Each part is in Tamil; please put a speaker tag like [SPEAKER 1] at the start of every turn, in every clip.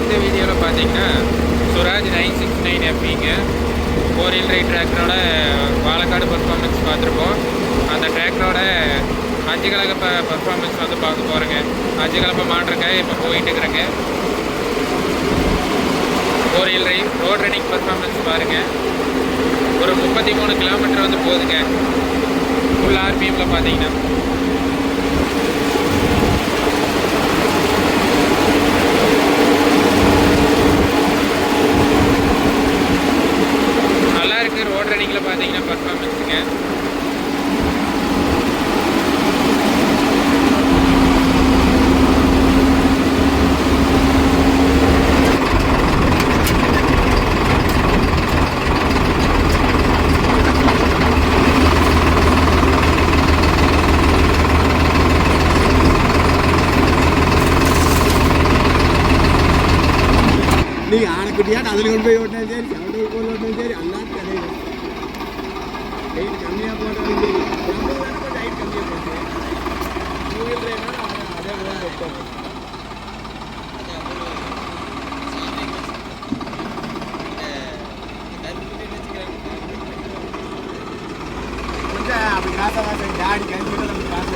[SPEAKER 1] இந்த வீடியோவில் பார்த்தீங்கன்னா சுராஜ் 969 எஃபிங்க 4 wheel drive டிராக்டரோட பாலக்காடு பர்ஃபார்மன்ஸ் பார்த்துருப்போம். அந்த டிராக்டரோட 5 கலப்பை பர்ஃபார்மன்ஸ் வந்து பார்க்க போகிறேங்க. 5 கலப்பை மாட்டுறக்காக இப்போ போயிட்டு இருக்கிறேங்க. 4 wheel drive road running performance பாருங்கள். ஒரு 33 கிலோமீட்டர் வந்து போகுதுங்க. ஃபுல் ஆர்பிஎம்மில் பார்த்தீங்கன்னா நல்லா இருக்குது. ரோட் ரன்னிங்கில் பார்த்தீங்கன்னா பர்ஃபார்மன்ஸுங்க.
[SPEAKER 2] நீங்கள் ஆனக்குட்டியாட்டு அதில் கொண்டு போய் ஓட்டினாலும் சரி, செவன்டூர் போல் ஓட்டினாலும் சரி, எல்லாம் கிடையாது. வெயிட் கம்மியாக போட்டாலும் சரி, நம்ம கொஞ்சம் ஹைட் கம்மியாக போட்டு 2 wheel drive அதே போல் போட்டோம். கொஞ்சம் அப்படி காசை டாடி கண்டிப்பாக நம்ம காசை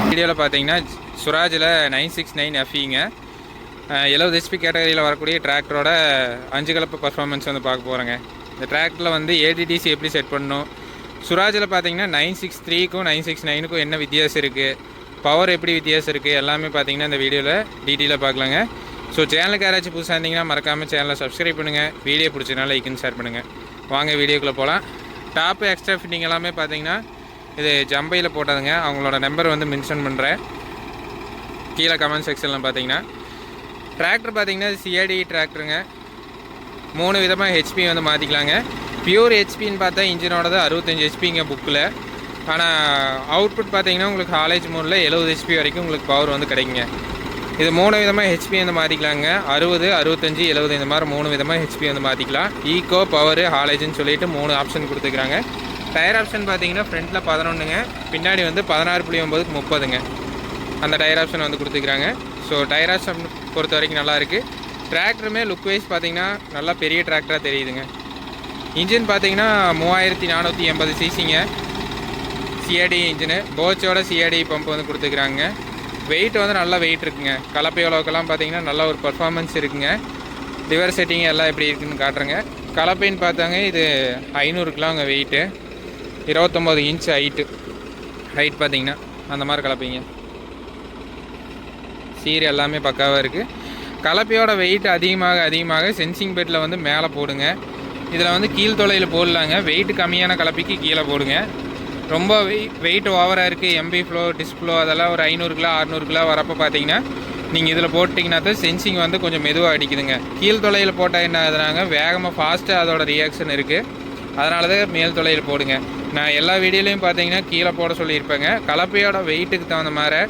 [SPEAKER 1] வீடியோவில் பார்த்தீங்கன்னா சுராஜில் 969 எஃபிங்க 70 HP கேட்டகரியில் வரக்கூடிய டிராக்டரோட 5 கலப்பு பர்ஃபார்மன்ஸ் வந்து பார்க்க போகிறேங்க. இந்த டிராக்டரில் வந்து ஏடிடிசி எப்படி செட் பண்ணணும், சுராஜில் பார்த்தீங்கன்னா 963க்கும் 969க்கும் என்ன வித்தியாசம் இருக்குது, பவர் எப்படி வித்தியாசம் இருக்குது, எல்லாமே பார்த்தீங்கன்னா இந்த வீடியோவில் டீட்டெயிலாக பார்க்கலாங்க. ஸோ சேனலுக்கு யாராச்சும் புதுசாக இருந்தீங்கன்னா மறக்காமல் சேனலை சப்ஸ்கிரைப் பண்ணுங்கள். வீடியோ பிடிச்சதுனால லைக்குன்னு ஷேர் பண்ணுங்கள். வாங்க வீடியோக்குள்ளே போகலாம். டாப்பு எக்ஸ்ட்ரா ஃபிட்டிங் எல்லாமே பார்த்தீங்கன்னா இது ஜம்பையில் போட்டதுங்க. அவங்களோட நம்பர் வந்து மென்ஷன் பண்ணுறேன் கீழே கமெண்ட் செக்ஷனில். பார்த்தீங்கன்னா டிராக்டர் பார்த்தீங்கன்னா சிஐடி டிராக்டருங்க. 3 விதமாக ஹெச்பி வந்து மாற்றிக்கலாங்க. பியூர் ஹெச்பின்னு பார்த்தா இன்ஜினோடது 65 ஹெச்பிங்க புக்கில். ஆனால் அவுட்புட் பார்த்தீங்கன்னா உங்களுக்கு ஹாலேஜ் மோடில் 70 ஹெச்பி வரைக்கும் உங்களுக்கு பவர் வந்து கிடைக்குங்க. இது 3 விதமாக ஹெச்பி வந்து மாற்றிக்கலாங்க. 60, 65, 70 இந்த மாதிரி 3 விதமாக ஹெச்பி வந்து மாற்றிக்கலாம். ஈகோ, பவர், ஹாலேஜ்னு சொல்லிட்டு 3 ஆப்ஷன் கொடுத்துக்கிறாங்க. டயர் ஆப்ஷன் பார்த்தீங்கன்னா ஃப்ரண்ட்டில் 11ங்க, பின்னாடி வந்து 16.9க்கு 30ங்க. அந்த டயர் ஆப்ஷன் வந்து கொடுத்துக்கிறாங்க. ஸோ டயர் ஆப்ஷன் பொறுத்த வரைக்கும் நல்லாயிருக்கு. டிராக்டருமே லுக் வைஸ் பார்த்தீங்கன்னா நல்லா பெரிய டிராக்டராக தெரியுதுங்க. இன்ஜின் பார்த்தீங்கன்னா 3480 சிசிங்க சிஐடி இன்ஜினு. போச்சோட சிஐடி பம்ப் வந்து கொடுத்துக்கிறாங்க. வெயிட் வந்து நல்லா வெயிட் இருக்குங்க. கலப்பை அளவுக்கெல்லாம் பார்த்தீங்கன்னா நல்ல ஒரு பர்ஃபார்மன்ஸ் இருக்குங்க. லிவர் செட்டிங் எல்லாம் எப்படி இருக்குதுன்னு காட்டுறேங்க. கலப்பைன்னு பார்த்தாங்க இது 500 கிலோங்க வெயிட்டு, 29 இன்ச் ஹைட் பார்த்தீங்கன்னா அந்த மாதிரி கலப்பைங்க. சீர் எல்லாமே பக்காவாக இருக்குது. கலப்பையோட வெயிட் அதிகமாக சென்சிங் பெட்டில் வந்து மேலே போடுங்க. இதில் வந்து கீழ்த்தொலையில் போடலாங்க. வெயிட் கம்மியான கலப்பைக்கு கீழே போடுங்க. ரொம்ப வெயிட் ஓவராக இருக்குது, எம்பி ஃப்ளோ, டிஸ்ப்ளோ அதெல்லாம் ஒரு 500 கிலோ 600 கிலோ வரப்போ பார்த்தீங்கன்னா நீங்கள் இதில் போட்டிங்கன்னா தான் சென்சிங் வந்து கொஞ்சம் மெதுவாக அடிக்குதுங்க. கீழ்த்தொலையில் போட்டால் என்ன ஆகுதுனாங்க வேகமாக ஃபாஸ்ட்டாக அதோட ரியாக்ஷன் இருக்குது. அதனால தான் மேல் தொலையில் போடுங்க. நான் எல்லா வீடியோலையும் பார்த்தீங்கன்னா கீழே போட சொல்லியிருப்பேங்க. கலப்பையோட வெயிட்டுக்கு தகுந்த மாதிரி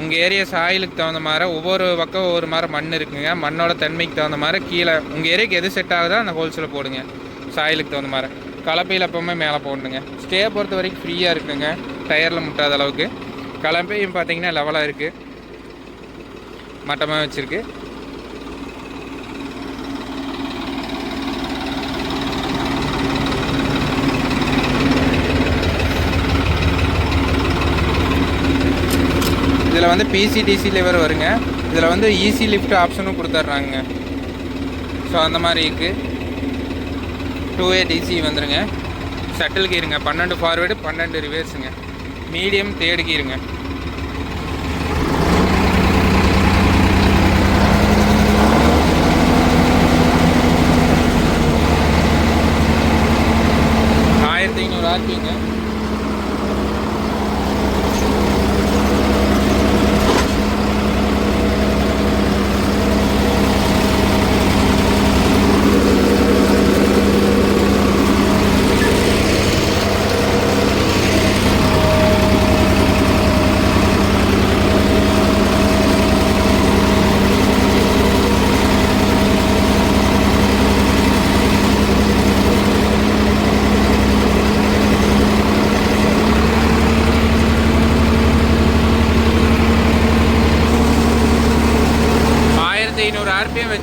[SPEAKER 1] உங்கள் ஏரியா சாயிலுக்கு தகுந்த மாதிரி ஒவ்வொரு பக்கம் ஒவ்வொரு மாதிரி மண் இருக்குங்க. மண்ணோட தன்மைக்கு தகுந்த மாதிரி கீழே உங்கள் ஏரியாவுக்கு எது செட் ஆகுதோ அந்த ஹோல்ஸில் போடுங்க. சாயிலுக்கு தகுந்த மாதிரி கலப்பையில் எப்போவுமே மேலே போடணுங்க. ஸ்டே பொறுத்த வரைக்கும் ஃப்ரீயாக இருக்குங்க, டயரில் முட்டாத அளவுக்கு. கலப்பையும் பார்த்தீங்கன்னா லெவலாக இருக்குது, மட்டமாக வச்சுருக்கு. இதில் வந்து பிசிடிசி லிவர் வருங்க. இதில் வந்து ஈஸி லிஃப்ட் ஆப்ஷனும் கொடுத்துட்றாங்க. ஸோ அந்த மாதிரி இருக்குது. 2A டிசி வந்துருங்க. ஷட்டில் கீருங்க, 12 ஃபார்வேர்டு 12 ரிவர்ஸுங்க. மீடியம் தேர்டு கீருங்க. RPங்க.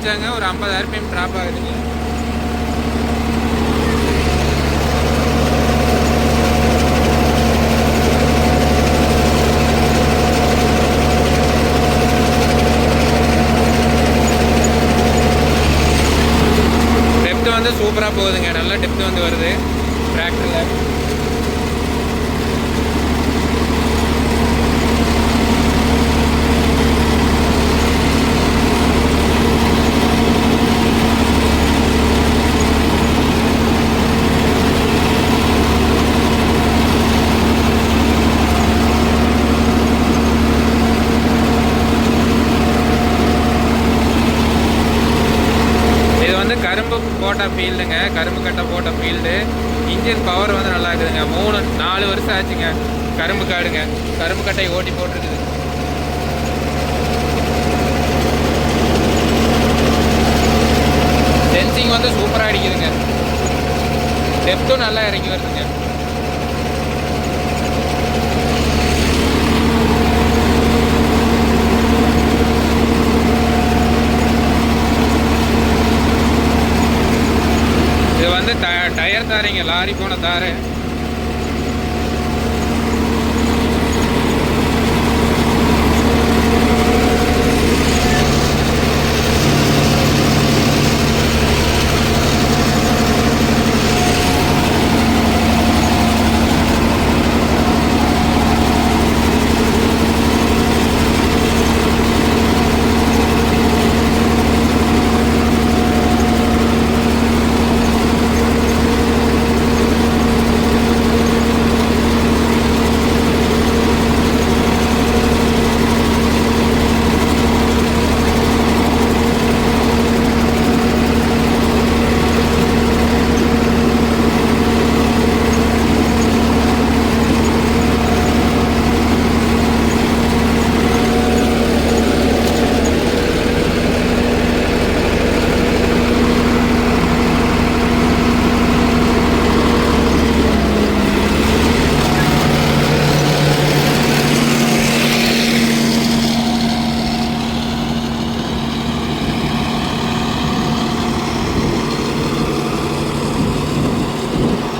[SPEAKER 1] காமிச்சாங்க, ஒரு 50 RPM ட்ராப் ஆகுதுங்க. டெப்த் வந்து சூப்பராக போகுதுங்க, நல்ல டெப்த் வந்து வருது டிராக்டரில். கரும்பு போட்ட ஃபீல்டுங்க, கரும்பு கட்டை போட்ட ஃபீல்டு. இன்ஜின் பவர் வந்து நல்லா இருக்குதுங்க. 3-4 வருஷம் ஆச்சுங்க கரும்பு காடுங்க, கரும்பு கட்டை ஓட்டி போட்டிருக்குது. சென்சிங் வந்து சூப்பராக அடிக்குதுங்க, டெப்த்தும் நல்லா இறங்கி வருதுங்க. இது வந்து டயர் தாரைங்க, லாரி போன தாரை.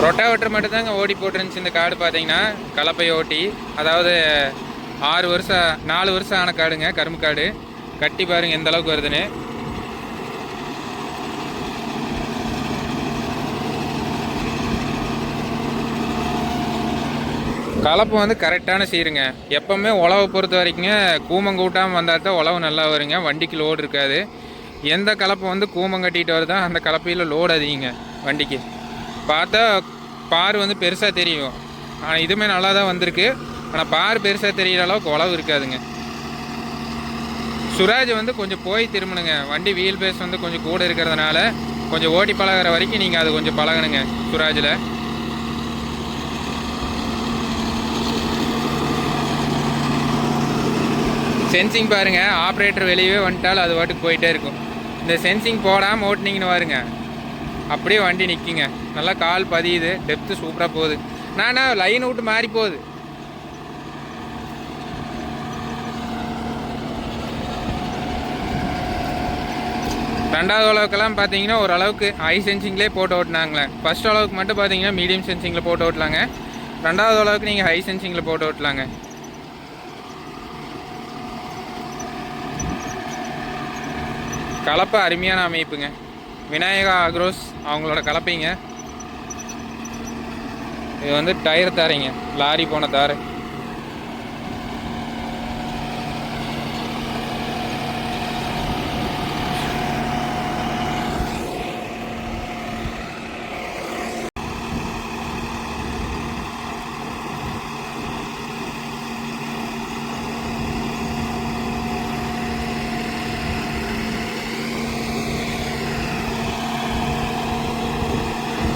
[SPEAKER 1] ரொட்டாவேட்டர் மட்டும் தாங்க ஓடி போட்டுருந்துச்சு இந்த காடு. பார்த்தீங்கன்னா கலப்பை ஓட்டி, அதாவது 4 வருஷம் ஆன காடுங்க, கரும்பு காடு. கட்டி பாருங்க எந்த அளவுக்கு வருதுன்னு. கலப்பு வந்து கரெக்டான சீருங்க. எப்போவுமே உழவை பொறுத்த வரைக்குங்க கூமங்கூட்டாமல் வந்தால் தான் உழவு நல்லா வருங்க, வண்டிக்கு லோடு இருக்காது. எந்த கலப்பை வந்து கூமம் கட்டிகிட்டு வருதோ அந்த கலப்பையில் லோடு அதிகங்க வண்டிக்கு. பார்த்தா பார் வந்து பெருசாக தெரியும், ஆனால் இதுவுமே நல்லா தான் வந்திருக்கு. ஆனால் பார் பெருசாக தெரிகிற அளவுக்கு உழவு இருக்காதுங்க. சுராஜ் வந்து கொஞ்சம் போய் திரும்பணுங்க, வண்டி வீல் பேஸ் வந்து கொஞ்சம் கூட இருக்கிறதுனால கொஞ்சம் ஓட்டி பழகிற வரைக்கும் நீங்கள் அது கொஞ்சம் பழகணுங்க சுராஜில். சென்சிங் பாருங்கள், ஆப்ரேட்டர் வெளியே வந்துட்டாலும் அது வாட்டுக்கு போயிட்டே இருக்கும். இந்த சென்சிங் போடாமல் ஓட்டினீங்கன்னு பாருங்க, அப்படியே வண்டி நிற்குங்க, நல்லா கால் பதியுது, டெப்த்து சூப்பராக போகுது. நானா லைன் விட்டு மாறி போகுது. ரெண்டாவது அளவுக்கெல்லாம் பார்த்தீங்கன்னா ஓரளவுக்கு ஹை சென்சிங்லேயே போட்டு ஓட்டினாங்களே. ஃபர்ஸ்ட் அளவுக்கு மட்டும் பார்த்தீங்கன்னா மீடியம் சென்சிங்கில் போட்டு ஓட்டலாங்க, ரெண்டாவது அளவுக்கு நீங்கள் ஹை சென்சிங்கில் போட்டு ஓட்டலாங்க. கலப்பை அருமையான அமைப்புங்க, விநாயகா அக்ரோஸ் அவங்களோட கலப்பைங்க. இது வந்து டயர் தாரைங்க, லாரி போன தாரை.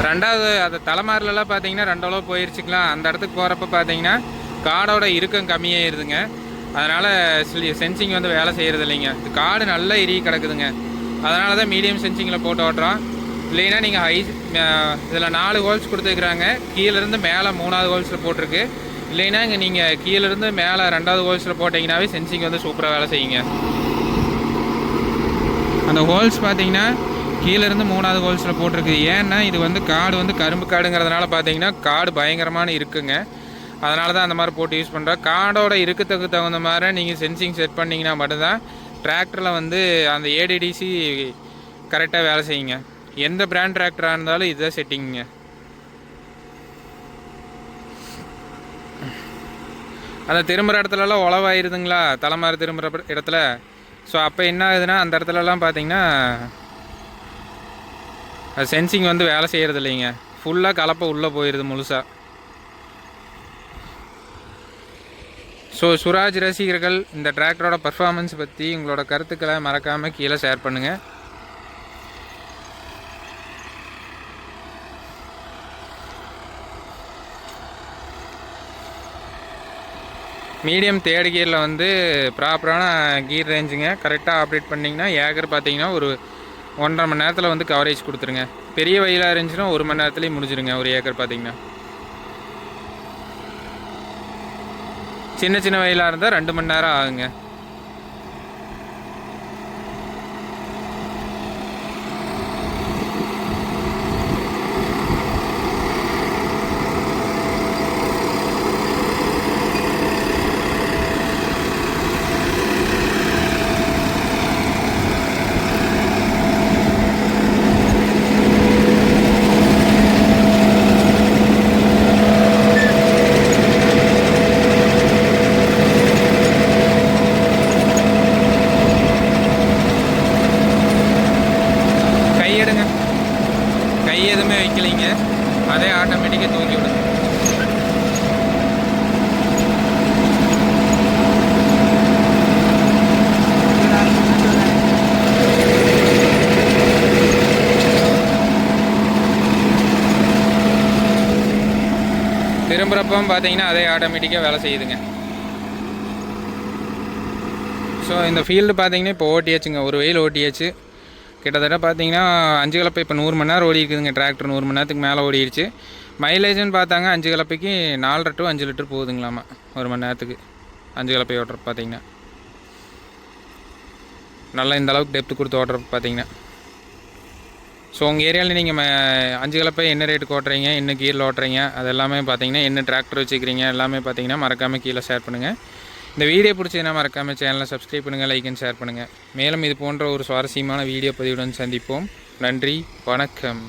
[SPEAKER 1] ரெண்டாவது அது தலைமாரிலலாம் பார்த்தீங்கன்னா 2 அளவு போயிடுச்சுக்கலாம். அந்த இடத்துக்கு போகிறப்ப பார்த்தீங்கன்னா காடோட இறுக்கம் கம்மியாயிருதுங்க, அதனால் சென்சிங் வந்து வேலை செய்கிறது இல்லைங்க. இது காடு நல்லா இறுகி கிடக்குதுங்க, அதனால தான் மீடியம் சென்சிங்கில் போட்டு ஓட்டுறோம். இல்லைன்னா நீங்கள் ஹை இதில் 4 ஹோல்ஸ் கொடுத்துருக்குறாங்க, கீழேருந்து மேலே 3வது ஹோல்ஸில் போட்டிருக்கு. இல்லைன்னா இங்கே நீங்கள் கீழேருந்து மேலே 2வது ஹோல்ஸில் போட்டிங்கன்னாவே சென்சிங் வந்து சூப்பராக வேலை செய்யுங்க. அந்த ஹோல்ஸ் பார்த்தீங்கன்னா கீழேருந்து 3வது ஹோல்ஸில் போட்டிருக்கு. ஏன்னா இது வந்து காடு வந்து கரும்பு காடுங்கிறதுனால பார்த்தீங்கன்னா காடு பயங்கரமான இருக்குங்க. அதனால தான் அந்த மாதிரி போட்டு யூஸ் பண்ணுறோம். காடோட இருக்கத்துக்கு தகுந்த மாதிரி நீங்கள் சென்சிங் செட் பண்ணிங்கன்னா மட்டும்தான் டிராக்டரில் வந்து அந்த ஏடிடிசி கரெக்டாக வேலை செய்யுங்க. எந்த பிராண்ட் டிராக்டராக இருந்தாலும் இதுதான் செட்டிங்க. அந்த திரும்புகிற இடத்துலலாம் உழவாயிருதுங்களா, தலைமாறு திரும்புகிற இடத்துல. ஸோ அப்போ என்ன ஆகுதுன்னா அந்த இடத்துலலாம் பார்த்தீங்கன்னா அது சென்சிங் வந்து வேலை செய்கிறது இல்லைங்க. ஃபுல்லாக கலப்பை உள்ளே போயிடுது முழுசாக. ஸோ சுராஜ் ரசிகர்கள் இந்த டிராக்டரோட பர்ஃபார்மன்ஸ் பற்றி உங்களோட கருத்துக்களை மறக்காமல் கீழே ஷேர் பண்ணுங்கள். மீடியம் தேர்ட் கியரில் வந்து ப்ராப்பரான கீர் ரேஞ்சுங்க. கரெக்டாக ஆப்ரேட் பண்ணிங்கன்னா ஏக்கர் பார்த்தீங்கன்னா ஒரு 1.5 மணி நேரத்தில் வந்து கவரேஜ் கொடுத்துருங்க. பெரிய வயலாக இருந்துச்சுன்னா 1 மணி நேரத்துலேயே முடிஞ்சிருங்க ஒரு ஏக்கர் பார்த்தீங்கன்னா. சின்ன சின்ன வயலாக இருந்தால் 2 மணி நேரம் ஆகுங்க. கை எதுவுமே வைக்கலைங்க, அதே ஆட்டோமேட்டிக்காக தூக்கி விடுது. திரும்புகிறப்பம் பார்த்தீங்கன்னா அதே ஆட்டோமேட்டிக்காக வேலை செய்யுதுங்க. ஸோ இந்த ஃபீல்டு பார்த்தீங்கன்னா இப்போ ஓட்டியாச்சுங்க, ஒரு வெயில் ஓட்டியாச்சு. கிட்டத்தட்ட பார்த்தீங்கன்னா 5 கலப்பை இப்போ 100 மணி நேரம் ஓடி இருக்குதுங்க. டிராக்டர் 100 மணி நேரத்துக்கு மேலே ஓடிடுச்சு. மைலேஜ்னு பார்த்தாங்க 5 கலப்பைக்கு 4.5 to 5 லிட்டர் போகுதுங்களாமா ஒரு மணி நேரத்துக்கு. 5 கலப்பை ஓட்டுற பார்த்தீங்கன்னா நல்லா இந்த அளவுக்கு டெப்த்து கொடுத்து ஓட்டுற பார்த்தீங்கன்னா. ஸோ உங்கள் ஏரியாவில் நீங்கள் 5 கலப்பை என்ன ரேட்டுக்கு ஓட்டுறீங்க, என்ன கீரில் ஓட்டுறீங்க, அது எல்லாமே பார்த்தீங்கன்னா என்ன டிராக்டர் வச்சுக்கிறீங்க எல்லாமே பார்த்தீங்கன்னா மறக்காமல் கீழே ஷேர் பண்ணுங்கள். இந்த வீடியோ பிடிச்சதுன்னா மறக்காமல் சேனலை சப்ஸ்கிரைப் பண்ணுங்கள், லைக் அண்ட் ஷேர் பண்ணுங்கள். மேலும் இது போன்ற ஒரு சுவாரஸ்யமான வீடியோ பதிவுடன் சந்திப்போம். நன்றி, வணக்கம்.